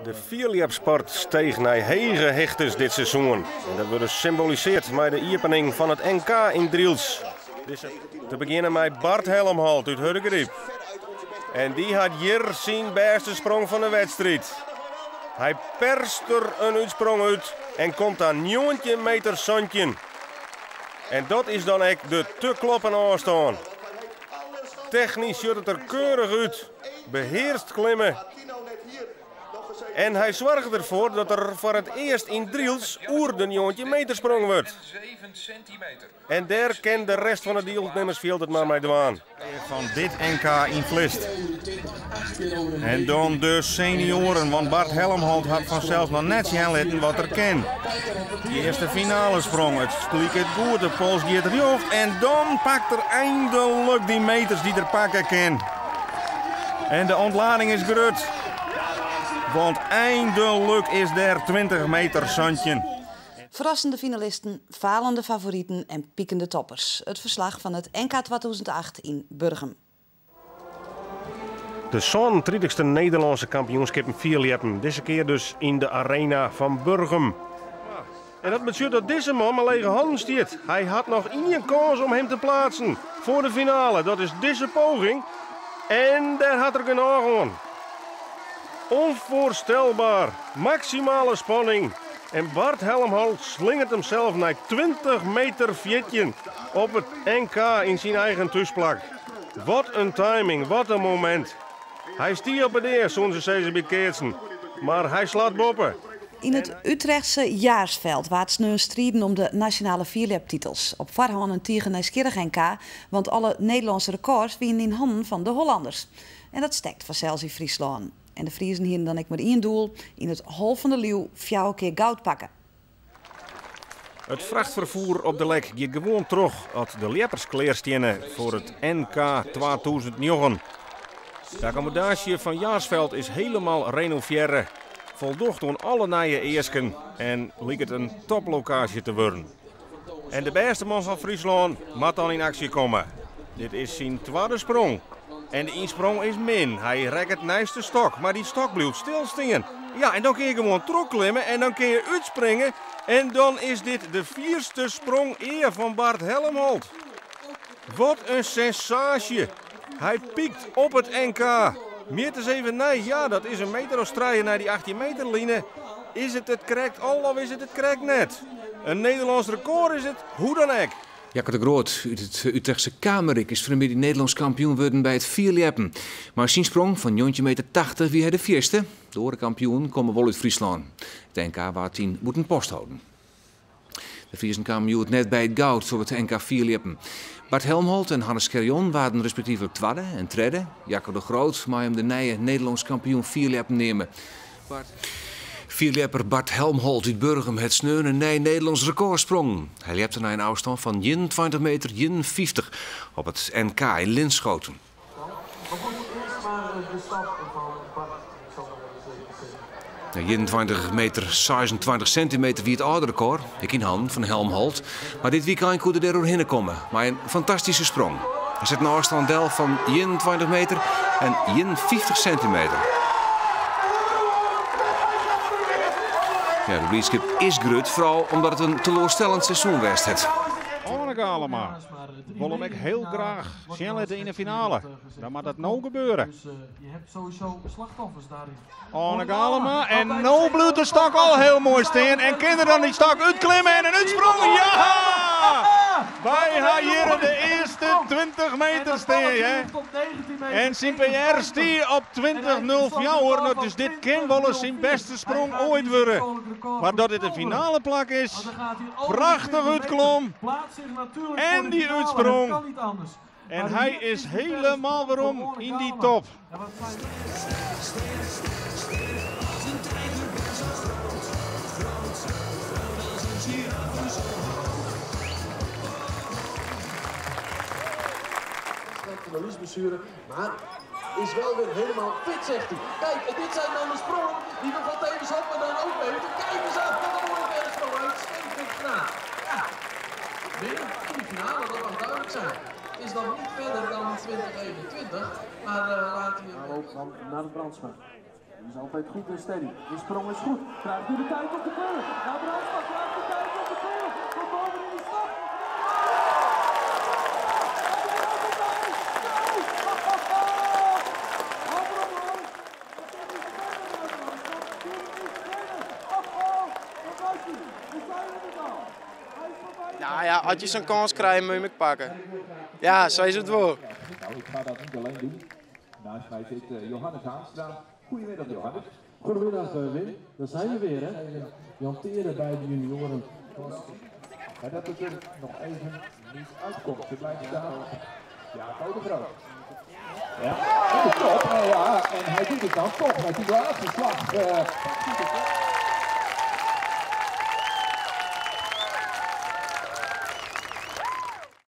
De vierliepsport steeg naar hege hechtes dit seizoen. En dat wordt symboliseerd met de opening van het NK in Driels. Te beginnen met Bart Helmholt uit Hurgeriep. En die had hier zijn beste sprong van de wedstrijd. Hij perst er een uitsprong uit en komt aan 19 meter zandje. En dat is dan ook de te kloppen afstand. Technisch ziet het er keurig uit. Beheerst klimmen. En hij zorgt ervoor dat er voor het eerst in Driels oer de 19 meter sprong wordt. En daar kent de rest van de deelnemers veel het maar mee doen. Van dit NK in Vlist. En dan de senioren, want Bart Helmholt had vanzelf nog net zien laten wat er ken. De eerste finale sprong, het stiek het goed, de pols gaat recht en dan pakt er eindelijk die meters die er pakken kan. En de ontlading is groot. Want eindelijk is er 20 meter zandje. Verrassende finalisten, falende favorieten en piekende toppers. Het verslag van het NK 2008 in Burgum. De 37e Nederlandse kampioenschap in vierliepen. Deze keer dus in de arena van Burgum. En dat betekent dat deze man maar lege handen stiert. Hij had nog één kans om hem te plaatsen voor de finale. Dat is deze poging. En daar had er geen aangegaan. Onvoorstelbaar. Maximale spanning. En Bart Helmholt slingert hemzelf naar 20 meter vietje op het NK in zijn eigen thuisplak. Wat een timing, wat een moment. Hij stiert op het eerst, zoals ze bekeertsen. Maar hij slaat boppen. In het Utrechtse Jaarsveld waard sneu strijden om de nationale vierleptitels. Op voorhand een tegen nieuwsgierig NK, want alle Nederlandse records wienen in handen van de Hollanders. En dat stekt vanzelfs in Friesland. En de Friesen hier dan ik met één doel in het hol van de leeuw 4 keer goud pakken. Het vrachtvervoer op de lek gaat gewoon terug als de leppers klaarstenen voor het NK 2009. De accommodatie van Jaarsveld is helemaal renoveren. Voldocht aan alle nieuwe eesken en lijkt het een toplocatie te worden. En de beste man van Friesland moet dan in actie komen. Dit is zijn tweede sprong. En de insprong is min. Hij rekt het naast de stok, maar die stok blijft stilstaan. Ja, en dan kun je gewoon terugklimmen en dan kun je uitspringen. En dan is dit de 4e sprong eer van Bart Helmholt. Wat een sensatie. Hij piekt op het NK. Meer te even nee, ja, dat is een meter of strijden naar die 18 meter lijnen. Is het correct al of is het correct net? Een Nederlands record is het, hoe dan ook. Jakke de Groot uit het Utrechtse Kamerik is vanmiddag Nederlands kampioen geworden bij het vierliepen. Maar zijn sprong van 19,80 meter wie hij de eerste. De andere kampioen komen wel uit Friesland. Het NK waar 10 moeten post houden. De Friesen kampioen net bij het goud op het NK vierliepen. Bart Helmholt en Hannes Kerjon waren respectievelijk tweede en derde. Jakke de Groot mag hem de nieuwe Nederlands kampioen vierliepen nemen. Vierlepper Bart Helmholt uit Burgum het sneu een Nederlands recordsprong. Hij liepte naar een afstand van 21 meter 51 op het NK in Linschoten. Na 21 meter 26 centimeter wie het oude record, ik in hand van Helmholt. Maar dit weekend kon hij er doorheen komen, maar een fantastische sprong. Hij zet een afstand van 21 meter en 51 centimeter. Ja, de blijdschap is groot, vooral omdat het een teleurstellend seizoen was. Anneke allemaal. Willen ik heel graag zien in de finale. Dan moet dat nou gebeuren. Dus je hebt sowieso slachtoffers daarin. Anneke allemaal. En nou bloedt de stok al heel mooi steen. En kinderen dan die stok uitklimmen en een uitsprongen. Ja! Wij gaan hier de eerste 20 meter steen. Hè? En Sint-Pierre stier op 20.04. Dus dit kan wel eens zijn beste sprong ooit worden. Maar dat dit de finale plak is. Prachtig uitklom. En die uitsprong. En hij is helemaal waarom in die top. Liesblessure, maar is wel weer helemaal fit, zegt hij. Kijk, en dit zijn dan de sprongen die we van Tevens Hoppen dan ook weten. Kijk eens aan, wat een mooie bergsprong uitstekend gedaan. Ja, weer in de finale, dat mag duidelijk zijn. Is dan niet verder dan 2021, maar laten we hem Naar de Brandsma. Die is altijd goed en steady. Die sprong is goed. Krijgt u de tijd op de kleur. Nou, Brandstad krijgt de tijd op de kleur. Komt boven in de stad. Nou ja, als je zo'n kans krijgt, moet je hem pakken. Ja, zo is het wel. Nou, ik ga dat niet alleen doen. Naast mij zit Johannes Haanstra. Goedemiddag, Johannes. Goedemiddag Wim, daar zijn we weer hè. Jan Teren bij de junioren. Maar dat het er nog even niet uitkomt. Ze blijft staan. Ja, Code Groot. Ja, en de top. Ja, en hij doet het dan toch met die laatste slag.